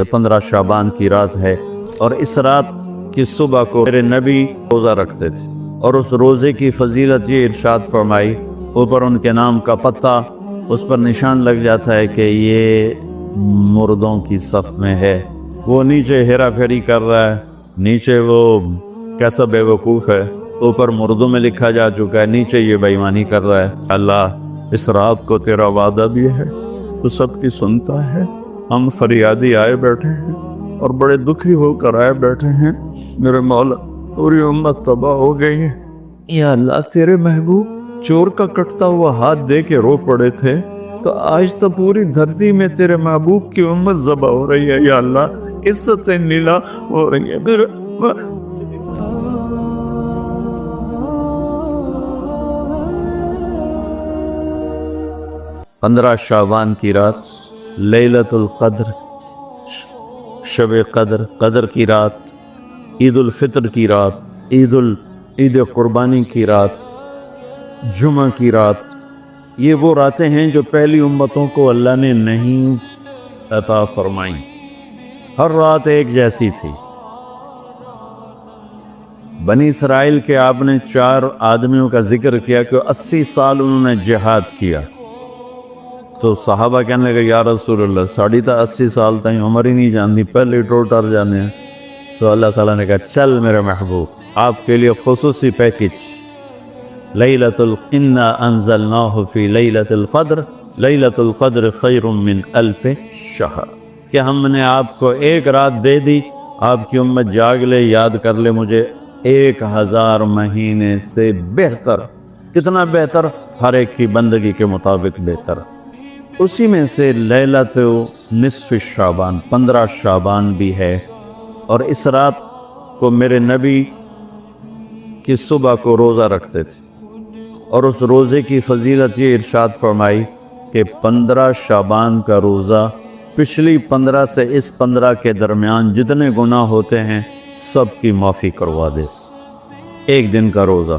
کہ 15 شعبان کی رات ہے، اور اس رات کی صبح کو میرے نبی روزہ رکھتے تھے، اور اس روزے کی فضیلت یہ ارشاد فرمائی، اوپر ان کے نام کا پتہ اس پر نشان لگ جاتا ہے کہ یہ مردوں کی صف میں ہے۔ وہ نیچے ہیرا پھیری کر رہا ہے، نیچے وہ کیسا بے وقوف ہے، اوپر مردوں میں لکھا جا چکا ہے، نیچے یہ بے ایمانی کر رہا ہے۔ اللہ اس رات کو تیرا وعدہ بھی ہے، تو سب کی سنتا ہے۔ ہم فریادی آئے بیٹھے ہیں اور بڑے دکھی ہو کر آئے بیٹھے ہیں، میرے مولا پوری امت تباہ ہو گئی ہے۔ یا اللہ تیرے محبوب چور کا کٹتا ہوا ہاتھ دے کے رو پڑے تھے، تو آج تو پوری دھرتی میں تیرے محبوب کی امت ذبح ہو رہی ہے۔ یا اللہ عزتیں نیلا ہو رہی ہے۔ 15 شعبان کی رات، لیلۃ القدر، شب قدر، قدر کی رات، عید الفطر کی رات، عید قربانی کی رات، جمعہ کی رات، یہ وہ راتیں ہیں جو پہلی امتوں کو اللہ نے نہیں عطا فرمائیں۔ ہر رات ایک جیسی تھی۔ بنی اسرائیل کے آپ نے 4 آدمیوں کا ذکر کیا کہ 80 سال انہوں نے جہاد کیا، تو صحابہ کہنے لگے یا رسول اللہ ساڑھی تا 80 سال تائیں عمر ہی نہیں جاندی، پہلے ٹوٹر جانے ہیں۔ تو اللہ تعالیٰ نے کہا چل میرے محبوب آپ کے لیے خصوصی پیکج، لیلۃ انا انزلناہ فی لیلۃ القدر، لیلۃ القدر خیر من 1000 شہر، کہ ہم نے آپ کو ایک رات دے دی، آپ کی امت جاگ لے، یاد کر لے مجھے، 1000 مہینے سے بہتر۔ کتنا بہتر؟ ہر ایک کی بندگی کے مطابق بہتر۔ اسی میں سے لیلۃ نصف شعبان، 15 شعبان بھی ہے، اور اس رات کو میرے نبی کی صبح کو روزہ رکھتے تھے، اور اس روزے کی فضیلت یہ ارشاد فرمائی کہ 15 شعبان کا روزہ پچھلی 15 سے اس 15 کے درمیان جتنے گناہ ہوتے ہیں سب کی معافی کروا دے۔ ایک دن کا روزہ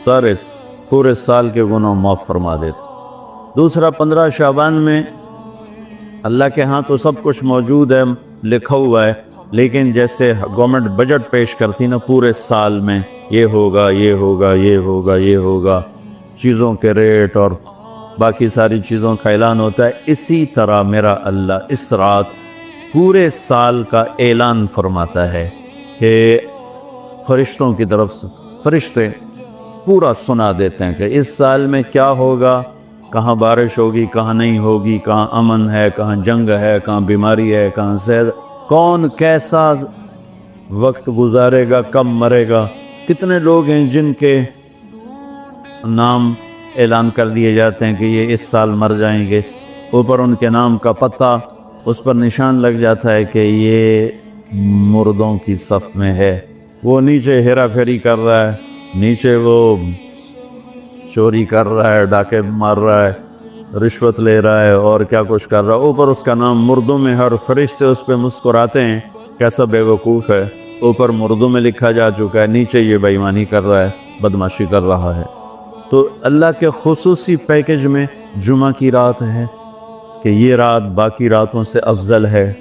سارے پورے سال کے گناہ معاف فرما دیتے۔ دوسرا 15 شعبان میں اللہ کے ہاں تو سب کچھ موجود ہے، لکھا ہوا ہے، لیکن جیسے گورنمنٹ بجٹ پیش کرتی نا پورے سال میں، یہ ہوگا یہ ہوگا یہ ہوگا یہ ہوگا، چیزوں کے ریٹ اور باقی ساری چیزوں کا اعلان ہوتا ہے، اسی طرح میرا اللہ اس رات پورے سال کا اعلان فرماتا ہے کہ فرشتوں کی طرف سے فرشتے پورا سنا دیتے ہیں کہ اس سال میں کیا ہوگا، کہاں بارش ہوگی، کہاں نہیں ہوگی، کہاں امن ہے، کہاں جنگ ہے، کہاں بیماری ہے، کہاں صحت، کون کیسا وقت گزارے گا، کب مرے گا، کتنے لوگ ہیں جن کے نام اعلان کر دیے جاتے ہیں کہ یہ اس سال مر جائیں گے، اوپر ان کے نام کا پتہ اس پر نشان لگ جاتا ہے کہ یہ مردوں کی صف میں ہے۔ وہ نیچے ہیرا پھیری کر رہا ہے، نیچے وہ چوری کر رہا ہے، ڈاکے مار رہا ہے، رشوت لے رہا ہے اور کیا کچھ کر رہا ہے، اوپر اس کا نام مردوں میں، ہر فرشتے اس پہ مسکراتے ہیں، کیسا بے وقوف ہے، اوپر مردوں میں لکھا جا چکا ہے، نیچے یہ بے ایمانی کر رہا ہے، بدمعاشی کر رہا ہے۔ تو اللہ کے خصوصی پیکج میں جمعہ کی رات ہے کہ یہ رات باقی راتوں سے افضل ہے،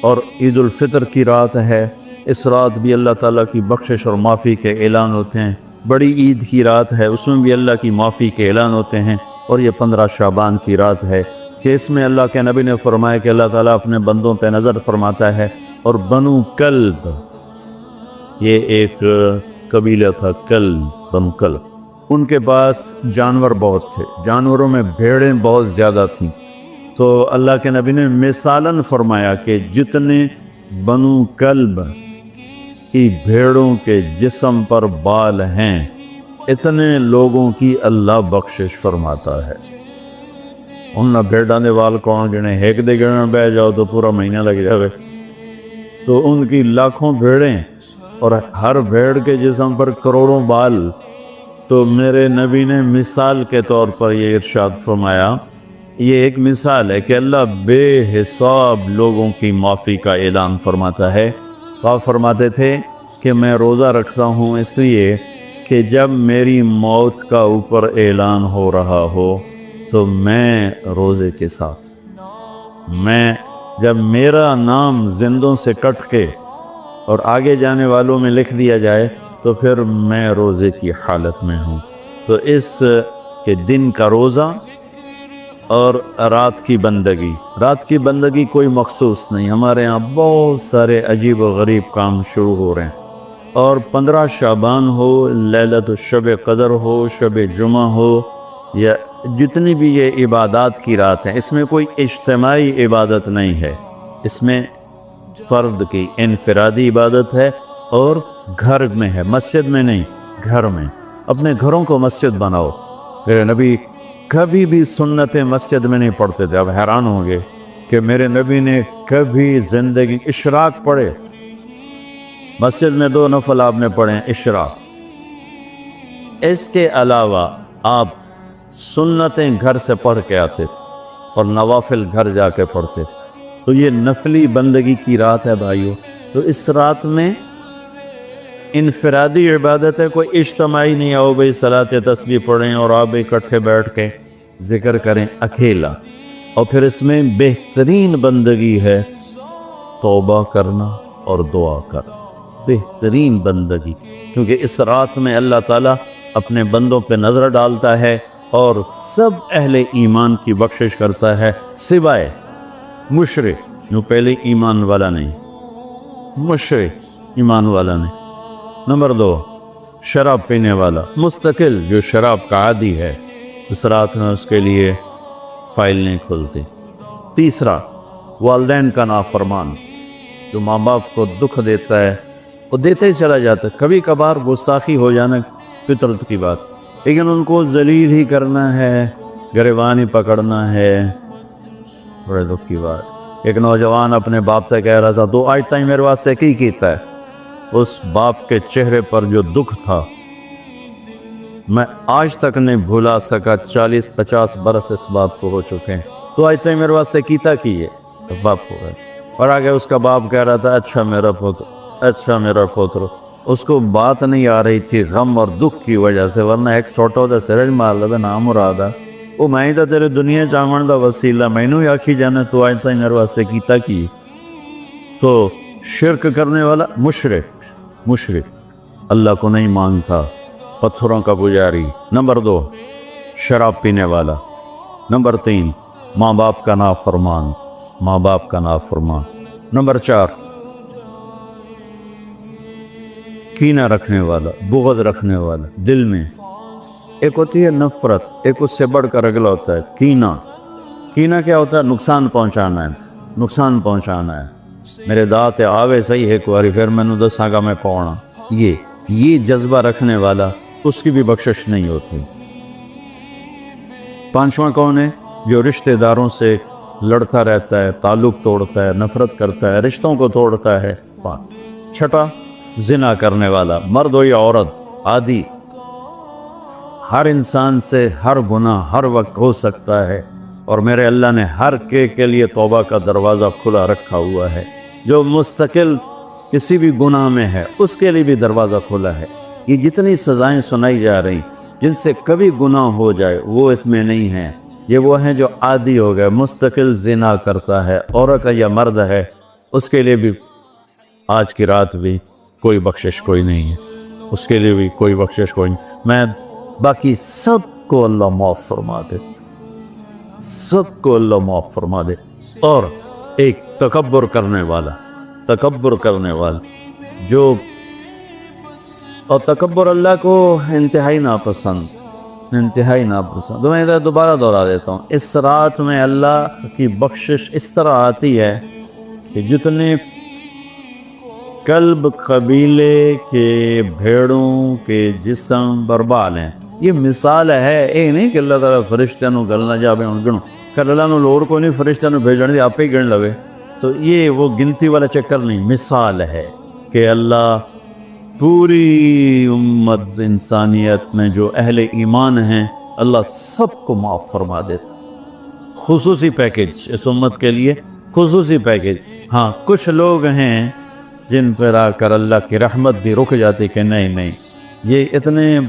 اور عید الفطر کی رات ہے، اس رات بھی اللہ تعالیٰ کی بخشش اور معافی کے اعلان ہوتے ہیں۔ بڑی عید کی رات ہے، اس میں بھی اللہ کی معافی کے اعلان ہوتے ہیں، اور یہ 15 شعبان کی رات ہے کہ اس میں اللہ کے نبی نے فرمایا کہ اللہ تعالیٰ اپنے بندوں پہ نظر فرماتا ہے، اور بنو کلب، یہ ایک قبیلہ تھا کلب، بنو کلب، ان کے پاس جانور بہت تھے، جانوروں میں بھیڑیں بہت زیادہ تھیں، تو اللہ کے نبی نے مثالاً فرمایا کہ جتنے بنو کلب کی بھیڑوں کے جسم پر بال ہیں اتنے لوگوں کی اللہ بخشش فرماتا ہے۔ ان بھیڑاں دے وال کون گنے، ایک دے گنے بہ جاؤ تو پورا مہینہ لگ جاوے، تو ان کی لاکھوں بھیڑیں اور ہر بھیڑ کے جسم پر کروڑوں بال۔ تو میرے نبی نے مثال کے طور پر یہ ارشاد فرمایا، یہ ایک مثال ہے کہ اللہ بے حساب لوگوں کی معافی کا اعلان فرماتا ہے۔ آپ فرماتے تھے کہ میں روزہ رکھتا ہوں اس لیے کہ جب میری موت کا اوپر اعلان ہو رہا ہو تو میں روزے کے ساتھ، میں جب میرا نام زندوں سے کٹ کے اور آگے جانے والوں میں لکھ دیا جائے تو پھر میں روزے کی حالت میں ہوں۔ تو اس کے دن کا روزہ اور رات کی بندگی کوئی مخصوص نہیں، ہمارے ہاں بہت سارے عجیب و غریب کام شروع ہو رہے ہیں، اور 15 شعبان ہو، لیلۃ الشب قدر ہو، شب جمعہ ہو، یا جتنی بھی یہ عبادات کی رات ہیں، اس میں کوئی اجتماعی عبادت نہیں ہے، اس میں فرد کی انفرادی عبادت ہے، اور گھر میں ہے، مسجد میں نہیں، گھر میں۔ اپنے گھروں کو مسجد بناؤ۔ میرے نبی کبھی بھی سنت مسجد میں نہیں پڑھتے تھے۔ اب حیران ہوں گے کہ میرے نبی نے کبھی زندگی اشراق پڑھے؟ مسجد میں 2 نفل آپ نے پڑھے اشراق، اس کے علاوہ آپ سنتیں گھر سے پڑھ کے آتے تھے اور نوافل گھر جا کے پڑھتے تھے۔ تو یہ نفلی بندگی کی رات ہے بھائیو۔ تو اس رات میں انفرادی عبادت ہے، کوئی اجتماعی نہیں آؤ بھئی صلاۃ تسبیح پڑھیں اور آپ اکٹھے بیٹھ کے ذکر کریں، اکیلا۔ اور پھر اس میں بہترین بندگی ہے توبہ کرنا اور دعا کرنا، بہترین بندگی، کیونکہ اس رات میں اللہ تعالیٰ اپنے بندوں پہ نظر ڈالتا ہے اور سب اہل ایمان کی بخشش کرتا ہے، سوائے مشرک جو پہلے ایمان والا نہیں، مشرک ایمان والا نہیں۔ نمبر 2، شراب پینے والا مستقل جو شراب کا عادی ہے، اس رات میں اس کے لیے فائل نہیں کھلتی۔ تیسرا، والدین کا نافرمان جو ماں باپ کو دکھ دیتا ہے، وہ دیتے ہی چلا جاتا ہے، کبھی کبھار گستاخی ہو جانا فطرت کی بات، لیکن ان کو ذلیل ہی کرنا ہے، گریبان ہی پکڑنا ہے، بڑے دکھ کی بات۔ ایک نوجوان اپنے باپ سے کہہ رہا تھا، تو آج تک میرے واسطے کی کیتا ہے؟ اس باپ کے چہرے پر جو دکھ تھا میں آج تک نہیں بھولا سکا۔ 40-50 برس اس باپ کو ہو چکے ہیں، تو آج تک میرے واسطے کیتا کی ہے؟ تو باپ کو گئے اور آگے اس کا باپ کہہ رہا تھا، اچھا میرا پوتر، اچھا میرا پوتر۔ اس کو بات نہیں آ رہی تھی غم اور دکھ کی وجہ سے، ورنہ ایک سوٹو دا سرج مار لے نام مرادہ، وہ میں ہی تا تیرے دنیا چاہمن دا وسیلہ، میں نو آکھی جانا تو آج تک میرے واسطے کیتا کی؟ تو شرک کرنے والا مشرک اللہ کو نہیں مانتا، پتھروں کا پجاری۔ نمبر 2، شراب پینے والا۔ نمبر 3، ماں باپ کا نافرمان، نمبر 4، کینہ رکھنے والا، بغض رکھنے والا دل میں۔ ایک ہوتی ہے نفرت، ایک اس سے بڑھ کر اگلا ہوتا ہے کینہ کیا ہوتا ہے؟ نقصان پہنچانا ہے۔ میرے دانت آوے صحیح ایک باری، پھر میں نے دساں گا میں پاؤنا، یہ جذبہ رکھنے والا، اس کی بھی بخشش نہیں ہوتی۔ 5واں کون ہے؟ جو رشتہ داروں سے لڑتا رہتا ہے، تعلق توڑتا ہے، نفرت کرتا ہے، رشتوں کو توڑتا ہے۔ 6، زنا کرنے والا، مرد ہو یا عورت، عادی، ہر انسان سے ہر گناہ ہر وقت ہو سکتا ہے، اور میرے اللہ نے ہر کے لیے توبہ کا دروازہ کھلا رکھا ہوا ہے۔ جو مستقل کسی بھی گناہ میں ہے اس کے لیے بھی دروازہ کھلا ہے۔ یہ جتنی سزائیں سنائی جا رہی جن سے کبھی گناہ ہو جائے وہ اس میں نہیں ہیں، یہ وہ ہیں جو عادی ہو گئے، مستقل زنا کرتا ہے، عورت یا مرد ہے، اس کے لیے بھی آج کی رات بھی کوئی بخشش کوئی نہیں ہے، اس کے لیے بھی کوئی بخشش کوئی نہیں۔ میں باقی سب کو اللہ معاف فرما دے، سب کو اللہ معاف فرما دے۔ اور ایک تکبر کرنے والا جو، اور تکبر اللہ کو انتہائی ناپسند، میں ادھر دوبارہ دہرا دیتا ہوں، اس رات میں اللہ کی بخشش اس طرح آتی ہے کہ جتنے کلب قبیلے کے بھیڑوں کے جسم برباد ہیں، یہ مثال ہے، اے نہیں کہ اللہ تعالیٰ فرشتہ نو گلنا جا بے گنو کر اللہ نو لوڑ کو نہیں فرشتہ نو بھیجنے دی آپ ہی گن لوے، تو یہ وہ گنتی والا چکر نہیں، مثال ہے کہ اللہ پوری امت انسانیت میں جو اہل ایمان ہیں اللہ سب کو معاف فرما دیتا۔ خصوصی پیکج اس امت کے لیے، خصوصی پیکج۔ ہاں کچھ لوگ ہیں جن پر آ کر اللہ کی رحمت بھی رک جاتی کہ نہیں یہ اتنے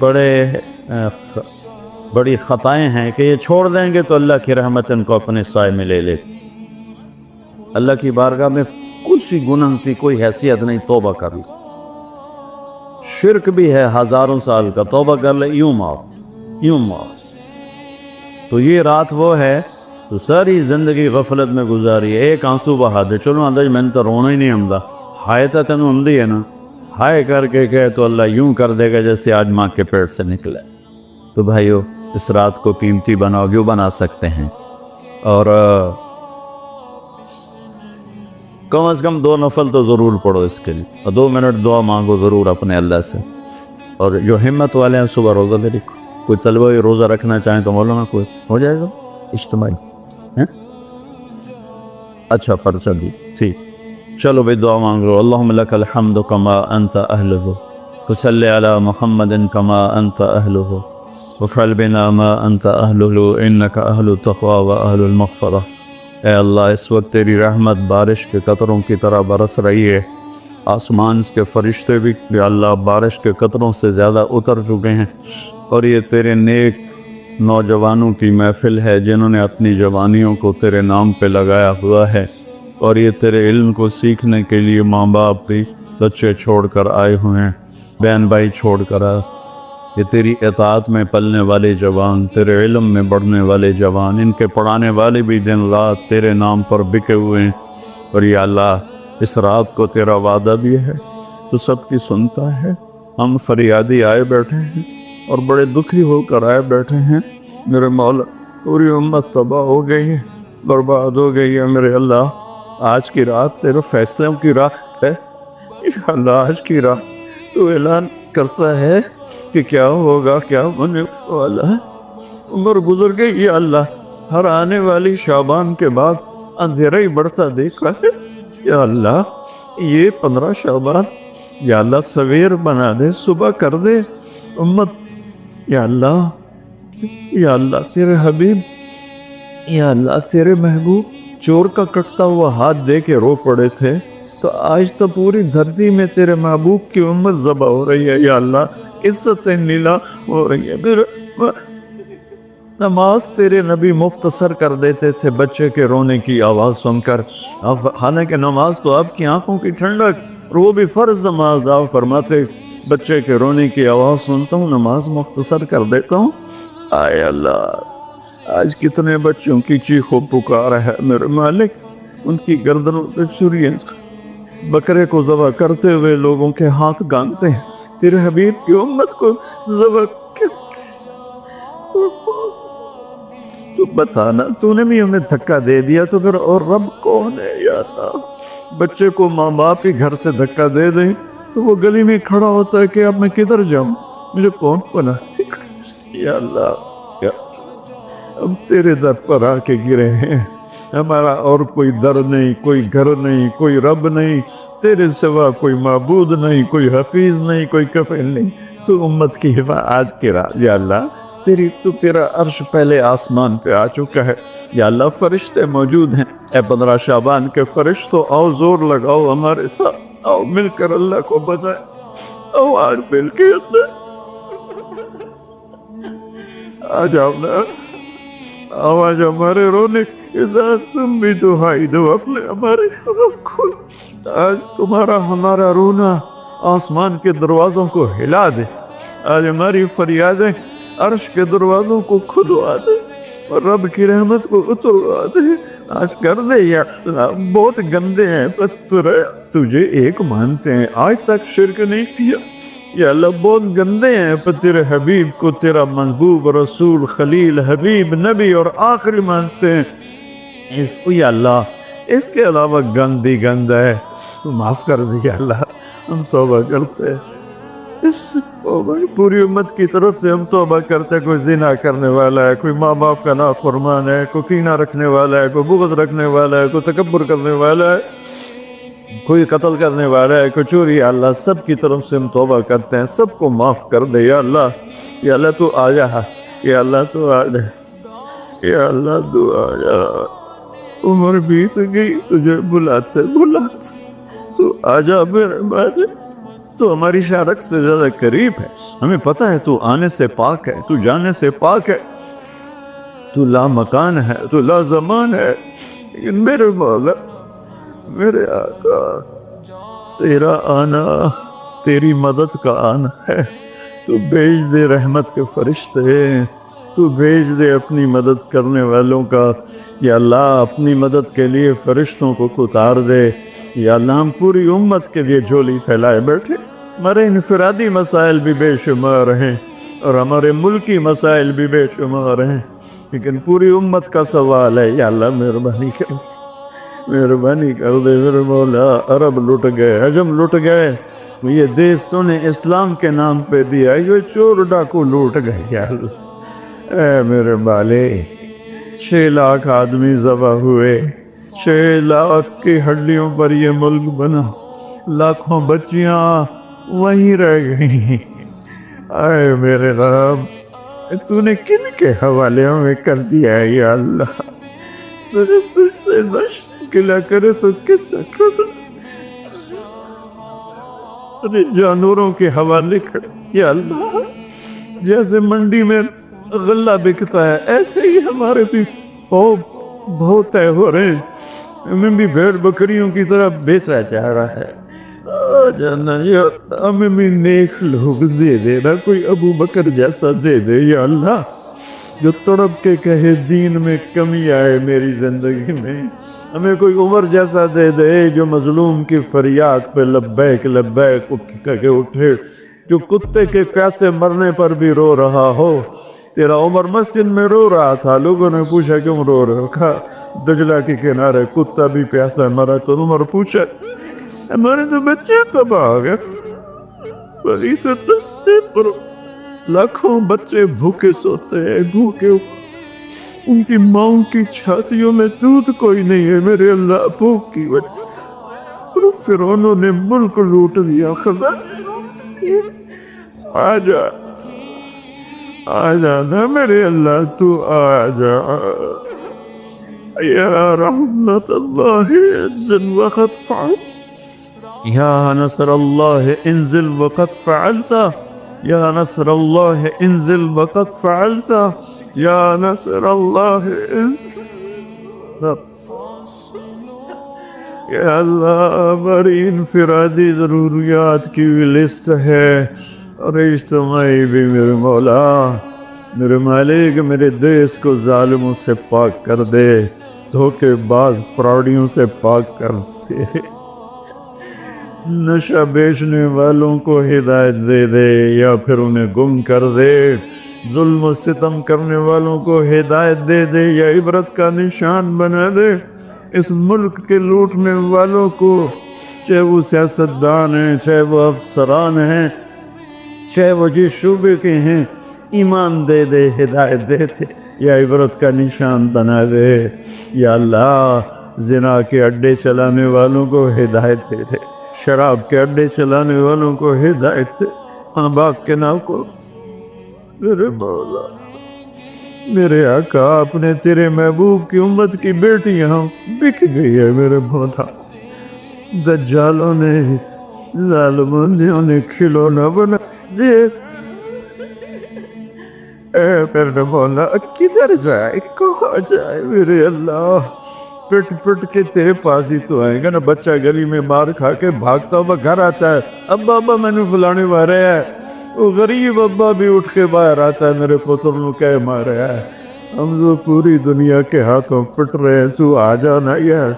بڑی خطائیں ہیں کہ یہ چھوڑ دیں گے تو اللہ کی رحمت ان کو اپنے سائے میں لے لے۔ اللہ کی بارگاہ میں کچھ ہی گناہ کی کوئی حیثیت نہیں، توبہ کر لے. شرک بھی ہے ہزاروں سال کا، توبہ کر لے یوں معاف. تو یہ رات وہ ہے تو ساری زندگی غفلت میں گزاری ہے. ایک آنسو بہا دے، چلو اندر میں نے تو رونا ہی نہیں آمدا، ہائے تا تینوں آمدی ہے نا، ہائے کر کے کہے تو اللہ یوں کر دے گا جیسے آج ماں کے پیٹ سے نکلے. تو بھائیو اس رات کو قیمتی بناؤ، جو بنا سکتے ہیں، اور کم از کم 2 نفل تو ضرور پڑھو اس کے لیے، اور 2 منٹ دعا مانگو ضرور اپنے اللہ سے. اور جو ہمت والے ہیں صبح روزہ بھی رکھو. کوئی طلبہ روزہ رکھنا چاہیں تو مولانا کوئی ہو جائے گا اجتماعی. اچھا پرچہ دی ٹھیک. چلو بھائی دعا مانگ لو. اللہم لک الحمد کما انت اہلہ وصلی علی محمد کما انت اہلہ وفعل بنا ما انت اہلہ انک اہل التقوی و اہل المغفرہ. اے اللہ اس وقت تیری رحمت بارش کے قطروں کی طرح برس رہی ہے. آسمان کے فرشتے بھی یا اللہ بارش کے قطروں سے زیادہ اتر چکے ہیں، اور یہ تیرے نیک نوجوانوں کی محفل ہے جنہوں نے اپنی جوانیوں کو تیرے نام پہ لگایا ہوا ہے، اور یہ تیرے علم کو سیکھنے کے لیے ماں باپ بھی بچے چھوڑ کر آئے ہوئے ہیں، بہن بھائی چھوڑ کر آئے. یہ تیری اطاعت میں پلنے والے جوان، تیرے علم میں بڑھنے والے جوان، ان کے پڑھانے والے بھی دن رات تیرے نام پر بکے ہوئے ہیں. اور یا اللہ اس رات کو تیرا وعدہ بھی ہے، تو سب کی سنتا ہے. ہم فریادی آئے بیٹھے ہیں اور بڑے دکھی ہو کر آئے بیٹھے ہیں. میرے مولا پوری امت تباہ ہو گئی ہے، برباد ہو گئی ہے. میرے اللہ آج کی رات تیرے فیصلوں کی رات ہے. یا اللہ آج کی رات تو اعلان کرتا ہے کہ کیا ہوگا، کیا ہونے والا ہے. عمر گزر گئی یا اللہ، ہر آنے والی شعبان کے بعد اندھیرا ہی بڑھتا دیکھا ہے. یا اللہ یہ 15 شعبان یا اللہ سویر بنا دے، صبح کر دے امت. یا اللہ تیرے حبیب، یا اللہ تیرے محبوب چور کا کٹتا ہوا ہاتھ دے کے رو پڑے تھے، تو آج تو پوری دھرتی میں تیرے محبوب کی امت ذبح ہو رہی ہے. یا اللہ عزت نیلا ہو رہی ہے. نماز تیرے نبی مختصر کر دیتے تھے بچے کے رونے کی آواز سن کر. حالانکہ نماز تو آپ کی آنکھوں کی ٹھنڈک، اور وہ بھی فرض نماز. آپ فرماتے بچے کے رونے کی آواز سنتا ہوں نماز مختصر کر دیتا ہوں. آئے اللہ آج کتنے بچوں کی چیخ و پکار ہے میرے مالک. ان کی گردنوں پہ چھریاں، بکرے کو ذبح کرتے ہوئے لوگوں کے ہاتھ گانتے ہیں. تیرے حبیب کی امت کو ذبح تو بتانا، تو نے بھی ہمیں دھکا دے دیا تو پھر اور رب کون ہے. یا اللہ بچے کو ماں باپ ہی گھر سے دھکا دے دیں تو وہ گلی میں کھڑا ہوتا ہے کہ اب میں کدھر جاؤں، مجھے کون پناہتی. یا اللہ ہم تیرے در پر آ کے گرے ہیں. ہمارا اور کوئی در نہیں، کوئی گھر نہیں، کوئی رب نہیں، تیرے سوا کوئی معبود نہیں، کوئی حفیظ نہیں، کوئی کفیل نہیں. تو امت کی حفاظت آج کی رات یا اللہ تیرا عرش پہلے آسمان پہ آ چکا ہے. یا اللہ فرشتے موجود ہیں. اے 15 شعبان کے فرشتوں آؤ زور لگاؤ ہمارے ساتھ، آؤ مل کر اللہ کو بتائیں. آؤ آج مل کے آ جاؤ نا، آواز ہمارے رونے تم بھی دہائی دو اپنے ہمارے رکھو. آج تمہارا ہمارا رونا آسمان کے دروازوں کو ہلا دے. آج ہماری فریادیں عرش کے دروازوں کو کھلوا دے اور رب کی رحمت کو اتروا دے. آج کر دے یا اللہ. بہت گندے ہیں پتر تجھے ایک مانتے ہیں، آج تک شرک نہیں کیا. یا اللہ بہت گندے ہیں پر تیرے حبیب کو تیرا محبوب رسول خلیل حبیب نبی اور آخری مانتے ہیں. اس کو یا اللہ اس کے علاوہ گندی گند ہے، تو معاف کر دے. یا اللہ ہم توبہ کرتے ہیں، اس پوری امت کی طرف سے ہم توبہ کرتے ہیں. کوئی زنا کرنے والا ہے، کوئی ماں باپ کا نافرمان ہے، کوئی کینہ رکھنے والا ہے، کوئی بغض رکھنے والا ہے، کوئی تکبر کرنے والا ہے، کوئی قتل کرنے والا ہے، کوئی چوری. یا اللہ سب کی طرف سے ہم توبہ کرتے ہیں، سب کو معاف کر دے. یا اللہ تو آ جا. یا اللہ تو آ جا. یا اللہ تو آ جا. عمر بیت گئی تجھے بلاتے تو آ جا میرے بارے. تو ہماری شارک سے زیادہ قریب ہے. ہمیں پتہ ہے تو آنے سے پاک ہے، تو جانے سے پاک ہے، تو لا مکان ہے، تو لا زمان ہے. لیکن میرے مولا میرے آقا تیرا آنا تیری مدد کا آنا ہے، تو بھیج دے رحمت کے فرشتے، تو بھیج دے اپنی مدد کرنے والوں کا، یا اللہ اپنی مدد کے لیے فرشتوں کو اتار دے، یا اللہ ہم پوری امت کے لیے جھولی پھیلائے بیٹھے، ہمارے انفرادی مسائل بھی بے شمار ہیں اور ہمارے ملکی مسائل بھی بے شمار ہیں، لیکن پوری امت کا سوال ہے، یا اللہ مہربانی کر مہربانی کر دے میرے مولا۔ عرب لٹ گئے، عجم لٹ گئے، یہ دیس تو نے اسلام کے نام پہ دیا، یہ چور ڈاکو لوٹ گئے، یا اللہ اے میرے مالک 6 لاکھ آدمی ذبح ہوئے، 6 لاکھ کی ہڈیوں پر یہ ملک بنا، لاکھوں بچیاں وہیں رہ گئیں، اے میرے رب تو نے کن کے حوالے میں کر دیا ہے یا اللہ، تجھ سے نشت گلا کرے تو کس سے کر، جانوروں کے حوالے کر یا اللہ، جیسے منڈی میں غلہ بکتا ہے ایسے ہی ہمارے بھی بہت طے ہو رہے ہیں، ہمیں بھی بھیڑ بکریوں کی طرح بیچا جا رہا ہے، جانا یا ہمیں بھی نیک لوگ دے دے نا، کوئی ابو بکر جیسا دے دے یا اللہ، جو تڑپ کے کہے دین میں کمی آئے میری زندگی میں، ہمیں کوئی عمر جیسا دے دے جو مظلوم کی فریاد پہ لبیک لبیک کہہ کے اٹھے، جو کتے کے پیاسے مرنے پر بھی رو رہا ہو۔ تیرا عمر مسجد میں رو رہا تھا، لوگوں نے پوچھا کیوں رو رہا، کہا دجلہ کے کنارے کتا بھی پیاسا مرا، تو عمر پوچھا ہمارے تو بچے تباہ ہو گئے، بڑی تو دستے پر لاکھوں بچے بھوکے سوتے ہیں، بھوکے ان کی ماؤں کی چھاتیوں میں دودھ کوئی نہیں ہے میرے اللہ، بھوک کی وجہ اور فرعونوں نے ملک لوٹ لیا، خزانے آ جانا میرے اللہ، تو آ جا یا رحمت اللہ انزل وقت فعل، یا نصر اللہ انزل وقت فعلت، یا نصر اللہ انزل وقت فعلت، یا نصر اللہ انزل، یا اللہ ہماری انفرادی ضروریات کی بھی لسٹ ہے اور اجتماعی بھی، میرے مولا میرے مالک میرے دیس کو ظالموں سے پاک کر دے، دھوکے باز فراڈیوں سے پاک کر دے، نشہ بیچنے والوں کو ہدایت دے دے یا پھر انہیں گم کر دے، ظلم و ستم کرنے والوں کو ہدایت دے دے یا عبرت کا نشان بنا دے، اس ملک کے لوٹنے والوں کو، چاہے وہ سیاستدان ہیں، چاہے وہ افسران ہیں، چاہے وہ جس شعبے کے ہیں، ایمان دے دے، ہدایت دے دے یا عبرت کا نشان بنا دے، یا اللہ زنا کے اڈے چلانے والوں کو ہدایت دے دے، شراب کے اڈے چلانے والوں کو ہدایت دے، ماں باپ کے نام کو، میرے مولا میرے آقا اپنے تیرے محبوب کی امت کی بیٹیاں بک گئی ہے میرے مولا، دجالوں نے ظالموں نے انہیں کھلونا بنا دے، اے میرے مولا کدھر جائے کہاں جائے میرے اللہ، پٹ پٹ کے تیرے پاس ہی تو آئیں گا نا، بچہ گلی میں مار کھا کے بھاگتا ہوا گھر آتا ہے، ابا میں نے فلانے مارے ہے، وہ غریب ابا بھی اٹھ کے باہر آتا ہے میرے پتر نو کہہ مارے ہے، ہم تو پوری دنیا کے ہاتھوں پٹ رہے ہیں، تو آ جانا یار،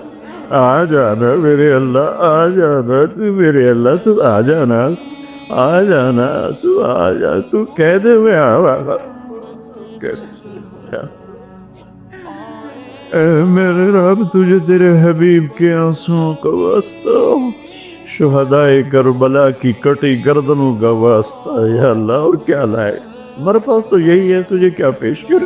آ جانا میرے اللہ، آ جانا تو میرے اللہ، تو آ جانا، آ جانا، تو آ جا، تو کہہ دے میں آگا کیسے، اے میرے رب تجھے تیرے حبیب کے آنسوں کا واسطہ، شہدائے کربلا کی کٹی گردنوں کا واسطہ، یا اللہ اور کیا لائے، ہمارے پاس تو یہی ہے، تجھے کیا پیش کرے،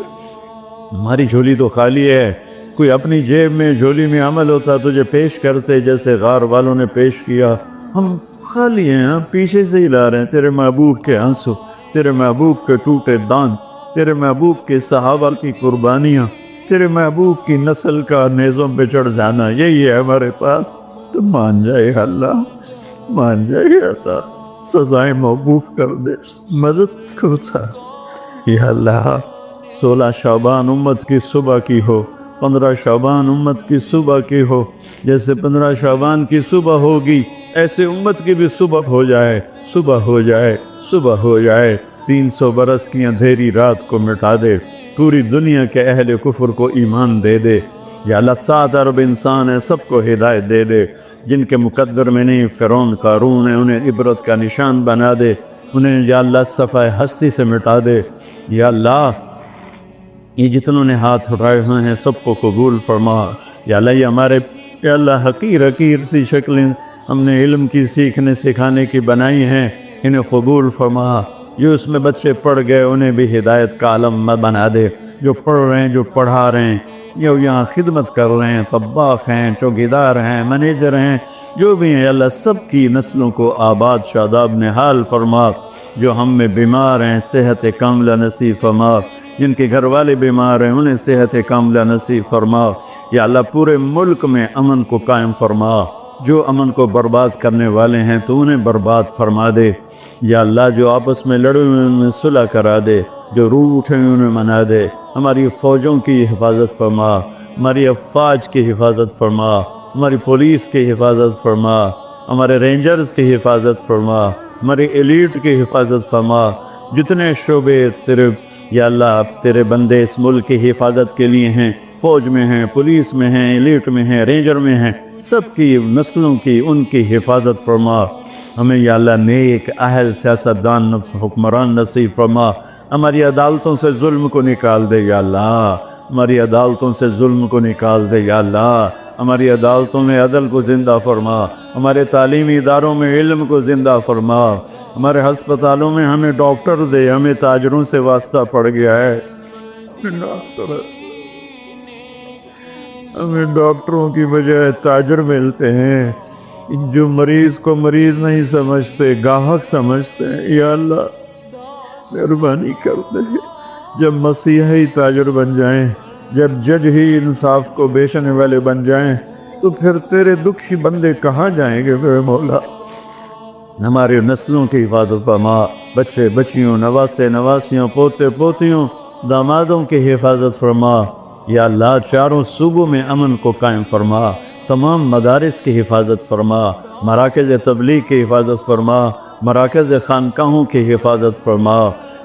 ہماری جھولی تو خالی ہے، کوئی اپنی جیب میں جھولی میں عمل ہوتا تجھے پیش کرتے جیسے غار والوں نے پیش کیا، ہم خالی ہیں، ہم پیچھے سے ہی لا رہے ہیں تیرے محبوب کے آنسو، تیرے محبوب کے ٹوٹے دان، تیرے محبوب کے صحابہ کی قربانیاں، تیرے محبوب کی نسل کا نیزوں پہ چڑھ جانا، یہی ہے ہمارے پاس، تو مان جائے اللہ، مان جائے اللہ، سزائیں موقوف کر دے، مدد کرتا، یا اللہ 16 شعبان امت کی صبح کی ہو 15 شعبان امت کی صبح کی ہو، جیسے 15 شعبان کی صبح ہوگی ایسے امت کی بھی صبح ہو جائے، صبح ہو جائے، صبح ہو جائے۔ 300 برس کی اندھیری رات کو مٹا دے، پوری دنیا کے اہل کفر کو ایمان دے دے۔ یا اللہ 7 ارب انسان ہیں، سب کو ہدایت دے دے، جن کے مقدر میں نہیں فرعون قارون ہے انہیں عبرت کا نشان بنا دے، انہیں یا اللہ صفحہ ہستی سے مٹا دے۔ یا اللہ یہ جتنوں نے ہاتھ اٹھائے ہوئے ہیں سب کو قبول فرما۔ یا اللہ یہ ہمارے یا اللہ حقیر سی شکلیں ہم نے علم کی سیکھنے سکھانے کی بنائی ہیں، انہیں قبول فرما۔ جو اس میں بچے پڑھ گئے انہیں بھی ہدایت کا علم بنا دے، جو پڑھ رہے ہیں، جو پڑھا رہے ہیں، جو یہاں خدمت کر رہے ہیں، طباخ ہیں، چوکیدار ہیں، منیجر ہیں، جو بھی ہیں اللہ سب کی نسلوں کو آباد شاداب نحال فرما۔ جو ہم میں بیمار ہیں صحت کاملہ نصیب فرما، جن کے گھر والے بیمار ہیں انہیں صحت کاملہ نصیب فرما۔ یا اللہ پورے ملک میں امن کو قائم فرما، جو امن کو برباد کرنے والے ہیں تو انہیں برباد فرما دے۔ یا اللہ جو آپس میں لڑے ہوئے ان میں صلح کرا دے، جو روٹ ہیں انہیں منا دے۔ ہماری فوجوں کی حفاظت فرما، ہماری افواج کی حفاظت فرما، ہماری پولیس کی حفاظت فرما، ہمارے رینجرز کی حفاظت فرما، ہماری ایلیٹ کی حفاظت فرما۔ جتنے شعبے تیرے یا اللہ تیرے بندے اس ملک کی حفاظت کے لیے ہیں، فوج میں ہیں، پولیس میں ہیں، ایلیٹ میں ہیں، رینجر میں ہیں، سب کی نسلوں کی ان کی حفاظت فرما۔ ہمیں یا اللہ نیک اہل سیاستدان حکمران نصیب فرما۔ ہماری عدالتوں سے ظلم کو نکال دے یا اللہ، ہماری عدالتوں سے ظلم کو نکال دے یا اللہ، ہماری عدالتوں میں عدل کو زندہ فرما، ہمارے تعلیمی اداروں میں علم کو زندہ فرما، ہمارے ہسپتالوں میں ہمیں ڈاکٹر دے، ہمیں تاجروں سے واسطہ پڑ گیا ہے، ہمیں ڈاکٹروں کی بجائے تاجر ملتے ہیں، جو مریض کو مریض نہیں سمجھتے گاہک سمجھتے ہیں۔ یا اللہ مہربانی کر دے، جب مسیحی تاجر بن جائیں، جب جج ہی انصاف کو بیچنے والے بن جائیں تو پھر تیرے دکھی بندے کہاں جائیں گے میرے مولا۔ ہماری نسلوں کی حفاظت فرما، بچے بچیوں، نواسے نواسیوں، پوتے پوتیوں، دامادوں کی حفاظت فرما۔ یا اللہ چاروں صوبوں میں امن کو قائم فرما، تمام مدارس کی حفاظت فرما، مراکز تبلیغ کی حفاظت فرما، مراکز خانقاہوں کی حفاظت فرما۔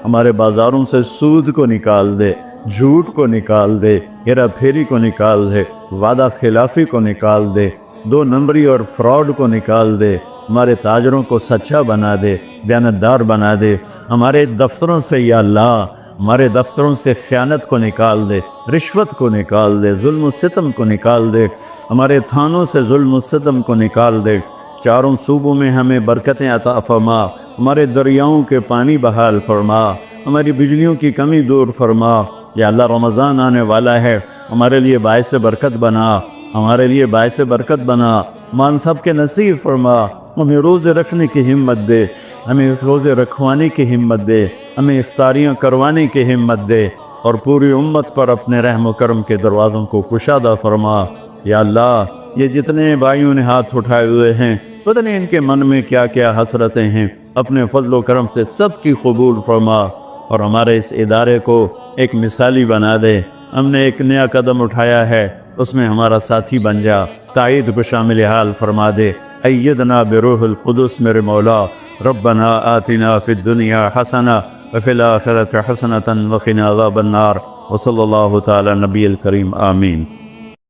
ہمارے بازاروں سے سود کو نکال دے، جھوٹ کو نکال دے، ہیرا پھیری کو نکال دے، وعدہ خلافی کو نکال دے، 2 نمبری اور فراڈ کو نکال دے۔ ہمارے تاجروں کو سچا بنا دے، دیانتدار بنا دے۔ ہمارے دفتروں سے یا اللہ ہمارے دفتروں سے خیانت کو نکال دے، رشوت کو نکال دے، ظلم و ستم کو نکال دے، ہمارے تھانوں سے ظلم و ستم کو نکال دے۔ چاروں صوبوں میں ہمیں برکتیں عطا فرما، ہمارے دریاؤں کے پانی بحال فرما، ہماری بجلیوں کی کمی دور فرما۔ یا اللہ رمضان آنے والا ہے، ہمارے لیے باعث برکت بنا، ہمارے لیے باعث برکت بنا، مان سب کے نصیب فرما۔ ہمیں روزے رکھنے کی ہمت دے، ہمیں روزے رکھوانے کی ہمت دے، ہمیں افطاریاں کروانے کی ہمت دے، اور پوری امت پر اپنے رحم و کرم کے دروازوں کو کشادہ فرما۔ یا اللہ یہ جتنے بھائیوں نے ہاتھ اٹھائے ہوئے ہیں پتہ نہیں ان کے من میں کیا کیا حسرتیں ہیں، اپنے فضل و کرم سے سب کی قبول فرما، اور ہمارے اس ادارے کو ایک مثالی بنا دے۔ ہم نے ایک نیا قدم اٹھایا ہے، اس میں ہمارا ساتھی بن جا، تائید کو شامل حال فرما دے۔ ایدنا بروح القدس میرے مولا، ربنا آتنا فی الدنیا حسنہ وفی الآخرۃ حسنۃ وقنا عذاب النار، وصلی اللہ تعالی نبی الکریم، آمین۔